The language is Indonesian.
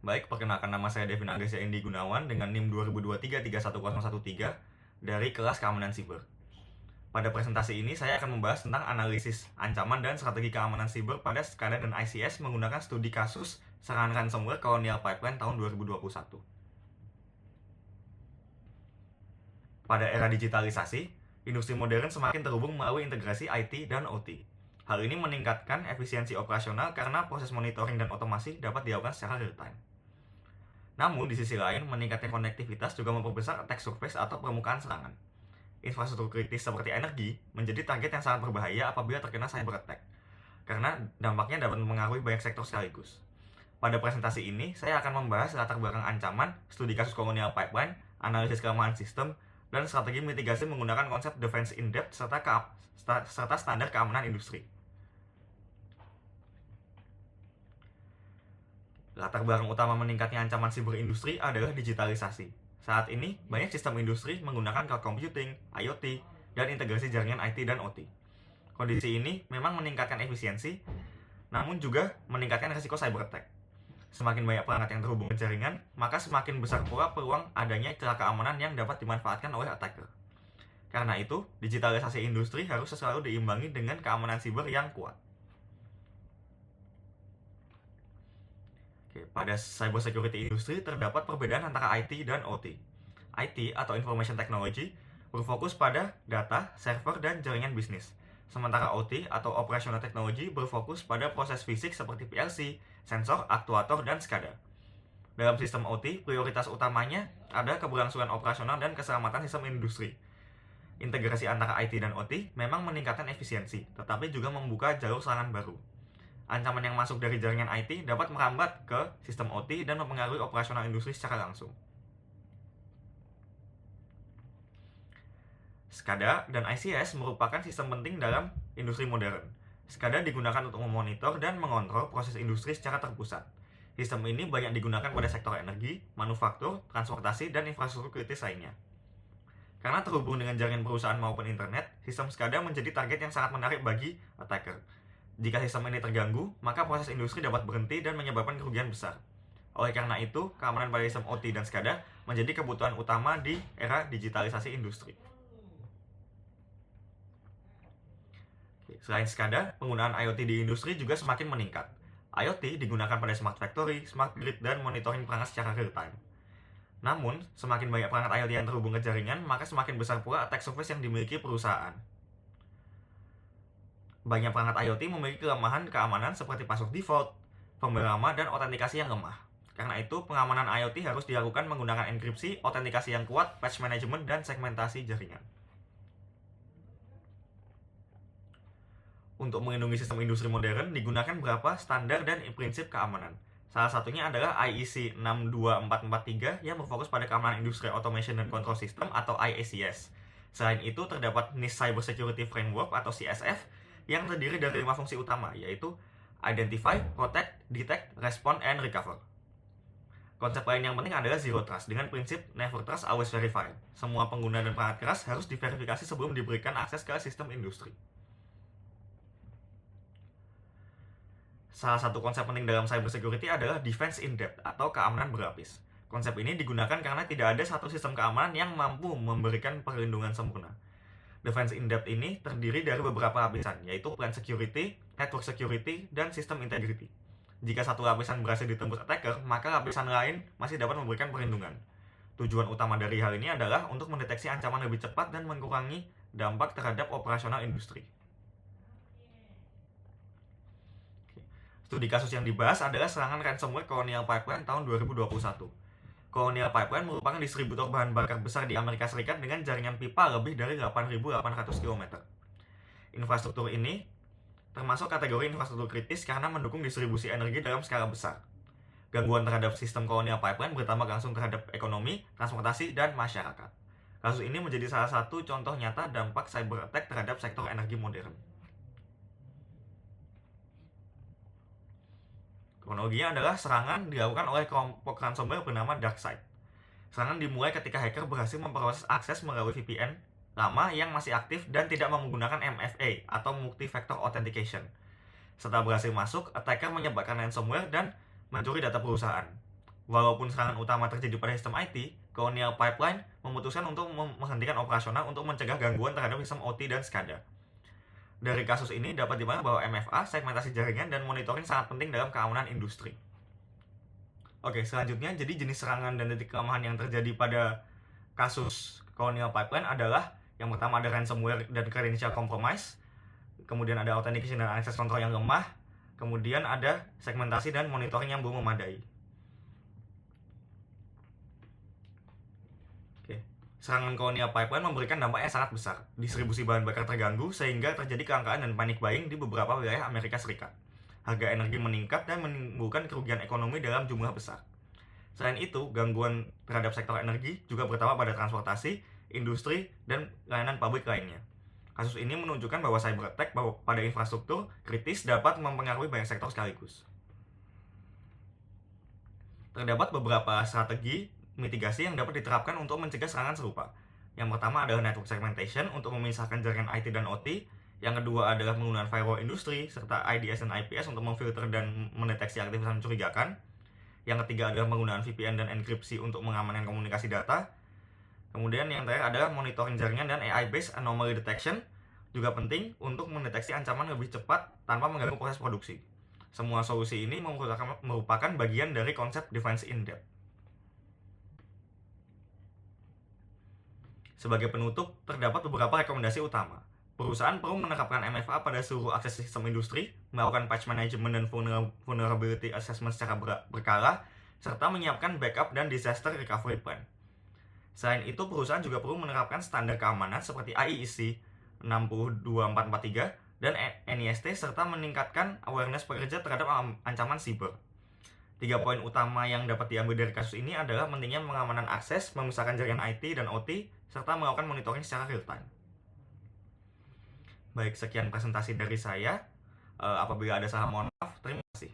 Baik, perkenalkan nama saya Devin Agasya Indi Gunawan dengan NIM 2023311013 dari kelas Keamanan Siber. Pada presentasi ini saya akan membahas tentang analisis ancaman dan strategi keamanan siber pada SCADA dan ICS menggunakan studi kasus serangan ransomware Colonial Pipeline tahun 2021. Pada era digitalisasi, industri modern semakin terhubung melalui integrasi IT dan OT. Hal ini meningkatkan efisiensi operasional karena proses monitoring dan otomasi dapat dilakukan secara real-time. Namun, di sisi lain, meningkatnya konektivitas juga memperbesar attack surface atau permukaan serangan. Infrastruktur kritis seperti energi menjadi target yang sangat berbahaya apabila terkena cyber attack, karena dampaknya dapat mengaruhi banyak sektor sekaligus. Pada presentasi ini, saya akan membahas latar belakang ancaman, studi kasus Colonial Pipeline, analisis kelemahan sistem, dan strategi mitigasi menggunakan konsep defense in depth serta standar keamanan industri. Latar belakang utama meningkatnya ancaman siber industri adalah digitalisasi. Saat ini, banyak sistem industri menggunakan cloud computing, IoT, dan integrasi jaringan IT dan OT. Kondisi ini memang meningkatkan efisiensi, namun juga meningkatkan risiko cyber attack. Semakin banyak perangkat yang terhubung ke jaringan, maka semakin besar pula peluang adanya celah keamanan yang dapat dimanfaatkan oleh attacker. Karena itu, digitalisasi industri harus selalu diimbangi dengan keamanan siber yang kuat. Pada cybersecurity industri terdapat perbedaan antara IT dan OT. IT atau Information Technology berfokus pada data, server, dan jaringan bisnis. Sementara OT atau Operational Technology berfokus pada proses fisik seperti PLC, sensor, aktuator, dan SCADA. Dalam sistem OT, prioritas utamanya ada keberlangsungan operasional dan keselamatan sistem industri. Integrasi antara IT dan OT memang meningkatkan efisiensi, tetapi juga membuka jalur serangan baru. Ancaman yang masuk dari jaringan IT dapat merambat ke sistem OT dan mempengaruhi operasional industri secara langsung. SCADA dan ICS merupakan sistem penting dalam industri modern. SCADA digunakan untuk memonitor dan mengontrol proses industri secara terpusat. Sistem ini banyak digunakan pada sektor energi, manufaktur, transportasi, dan infrastruktur kritis lainnya. Karena terhubung dengan jaringan perusahaan maupun internet, sistem SCADA menjadi target yang sangat menarik bagi attacker. Jika sistem ini terganggu, maka proses industri dapat berhenti dan menyebabkan kerugian besar. Oleh karena itu, keamanan pada sistem OT dan SCADA menjadi kebutuhan utama di era digitalisasi industri. Selain SCADA, penggunaan IoT di industri juga semakin meningkat. IoT digunakan pada smart factory, smart grid, dan monitoring perangkat secara real-time. Namun, semakin banyak perangkat IoT yang terhubung ke jaringan, maka semakin besar pula attack surface yang dimiliki perusahaan. Banyak perangkat IoT memiliki kelemahan keamanan seperti password default, firmware lama, dan autentikasi yang lemah. Karena itu, pengamanan IoT harus dilakukan menggunakan enkripsi, autentikasi yang kuat, patch management, dan segmentasi jaringan. Untuk melindungi sistem industri modern, digunakan beberapa standar dan prinsip keamanan. Salah satunya adalah IEC 62443 yang berfokus pada keamanan industri automation dan control system atau IACS. Selain itu, terdapat NIST Cyber Security Framework atau CSF yang terdiri dari 5 fungsi utama, yaitu Identify, Protect, Detect, Respond, and Recover. Konsep lain yang penting adalah Zero Trust dengan prinsip Never Trust, Always Verify. Semua pengguna dan perangkat keras harus diverifikasi sebelum diberikan akses ke sistem industri. Salah satu konsep penting dalam cybersecurity adalah Defense in Depth atau keamanan berlapis. Konsep ini digunakan karena tidak ada satu sistem keamanan yang mampu memberikan perlindungan sempurna. Defense in depth ini terdiri dari beberapa lapisan, yaitu plan security, network security, dan system integrity. Jika satu lapisan berhasil ditembus attacker, maka lapisan lain masih dapat memberikan perlindungan. Tujuan utama dari hal ini adalah untuk mendeteksi ancaman lebih cepat dan mengurangi dampak terhadap operasional industri. Studi kasus yang dibahas adalah serangan ransomware Colonial Pipeline tahun 2021. Colonial Pipeline merupakan distributor bahan bakar besar di Amerika Serikat dengan jaringan pipa lebih dari 8.800 km. Infrastruktur ini termasuk kategori infrastruktur kritis karena mendukung distribusi energi dalam skala besar. Gangguan terhadap sistem Colonial Pipeline berdampak langsung terhadap ekonomi, transportasi, dan masyarakat. Kasus ini menjadi salah satu contoh nyata dampak cyber attack terhadap sektor energi modern. Kronologinya adalah serangan dilakukan oleh kelompok ransomware bernama DarkSide. Serangan dimulai ketika hacker berhasil memproses akses melalui VPN lama yang masih aktif dan tidak menggunakan MFA atau Multi-Factor Authentication. Setelah berhasil masuk, attacker menyebarkan ransomware dan mencuri data perusahaan. Walaupun serangan utama terjadi pada sistem IT, Colonial Pipeline memutuskan untuk menghentikan operasional untuk mencegah gangguan terhadap sistem OT dan SCADA. Dari kasus ini dapat dipahami bahwa MFA, segmentasi jaringan, dan monitoring sangat penting dalam keamanan industri. Oke, selanjutnya, jadi jenis serangan dan titik kelemahan yang terjadi pada kasus Colonial Pipeline adalah yang pertama ada ransomware dan credential compromise, kemudian ada authentication dan access control yang lemah, kemudian ada segmentasi dan monitoring yang belum memadai. Serangan Colonial Pipeline memberikan dampak yang sangat besar. Distribusi bahan bakar terganggu sehingga terjadi kelangkaan dan panic buying di beberapa wilayah Amerika Serikat. Harga energi meningkat dan menimbulkan kerugian ekonomi dalam jumlah besar. Selain itu, gangguan terhadap sektor energi juga berdampak pada transportasi, industri, dan layanan pabrik lainnya. Kasus ini menunjukkan bahwa cyber attack pada infrastruktur kritis dapat mempengaruhi banyak sektor sekaligus. Terdapat beberapa strategi mitigasi yang dapat diterapkan untuk mencegah serangan serupa. Yang pertama adalah network segmentation untuk memisahkan jaringan IT dan OT. Yang kedua adalah penggunaan firewall industri serta IDS dan IPS untuk memfilter dan mendeteksi aktivitas mencurigakan. Yang ketiga adalah penggunaan VPN dan enkripsi untuk mengamankan komunikasi data. Kemudian yang terakhir adalah monitoring jaringan dan AI-based anomaly detection, juga penting untuk mendeteksi ancaman lebih cepat tanpa mengganggu proses produksi. Semua solusi ini merupakan bagian dari konsep defense in depth. Sebagai penutup, terdapat beberapa rekomendasi utama. Perusahaan perlu menerapkan MFA pada seluruh akses sistem industri, melakukan patch management dan vulnerability assessment secara berkala, serta menyiapkan backup dan disaster recovery plan. Selain itu, perusahaan juga perlu menerapkan standar keamanan seperti IEC 62443 dan NIST serta meningkatkan awareness pekerja terhadap ancaman siber. 3 poin utama yang dapat diambil dari kasus ini adalah pentingnya pengamanan akses, memisahkan jaringan IT dan OT, serta melakukan monitoring secara real time. Baik, sekian presentasi dari saya. Apabila ada salah, mohon maaf. Terima kasih.